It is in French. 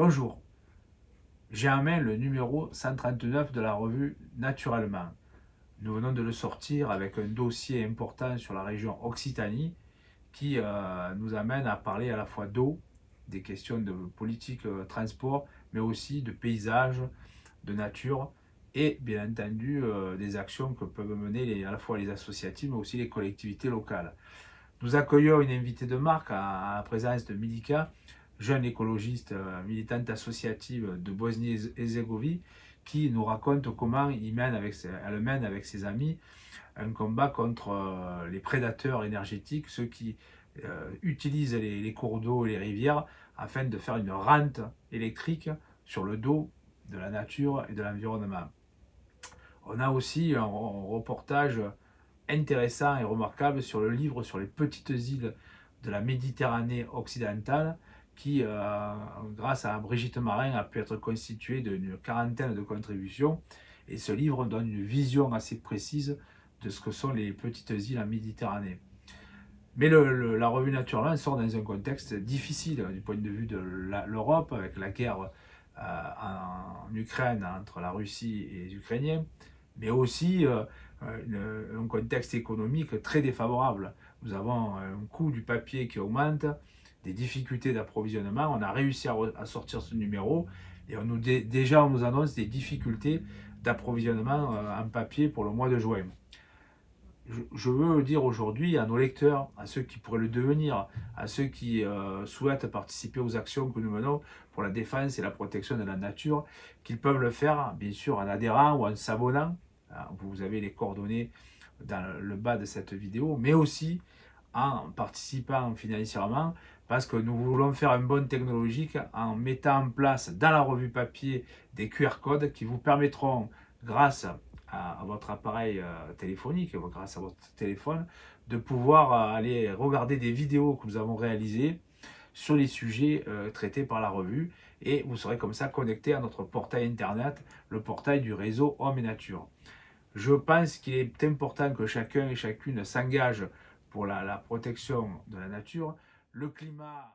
Bonjour, j'ai en main le numéro 139 de la revue Naturellement. Nous venons de le sortir avec un dossier important sur la région Occitanie qui nous amène à parler à la fois d'eau, des questions de politique transport, mais aussi de paysage, de nature et bien entendu des actions que peuvent mener à la fois les associatifs mais aussi les collectivités locales. Nous accueillons une invitée de marque à la présence de Milika, jeune écologiste militante associative de Bosnie-Herzégovine, qui nous raconte comment elle mène avec ses amis un combat contre les prédateurs énergétiques, ceux qui utilisent les cours d'eau et les rivières afin de faire une rente électrique sur le dos de la nature et de l'environnement. On a aussi un reportage intéressant et remarquable sur le livre sur les petites îles de la Méditerranée occidentale qui, grâce à Brigitte Marin, a pu être constitué d'une quarantaine de contributions. Et ce livre donne une vision assez précise de ce que sont les petites îles en Méditerranée. Mais la revue Naturellement sort dans un contexte difficile du point de vue de l'Europe, avec la guerre en Ukraine entre la Russie et les Ukrainiens, mais aussi un contexte économique très défavorable. Nous avons un coût du papier qui augmente, des difficultés d'approvisionnement. On a réussi à sortir ce numéro et déjà on nous annonce des difficultés d'approvisionnement en papier pour le mois de juin. Je veux dire aujourd'hui à nos lecteurs, à ceux qui pourraient le devenir, à ceux qui souhaitent participer aux actions que nous menons pour la défense et la protection de la nature, qu'ils peuvent le faire, bien sûr, en adhérant ou en s'abonnant. Vous avez les coordonnées dans le bas de cette vidéo, mais aussi en participant financièrement, parce que nous voulons faire un bond technologique en mettant en place dans la revue papier des QR codes qui vous permettront, grâce à votre appareil téléphonique, grâce à votre téléphone, de pouvoir aller regarder des vidéos que nous avons réalisées sur les sujets traités par la revue, et vous serez comme ça connecté à notre portail internet, le portail du réseau Homme et Nature. Je pense qu'il est important que chacun et chacune s'engage pour la protection de la nature. Le climat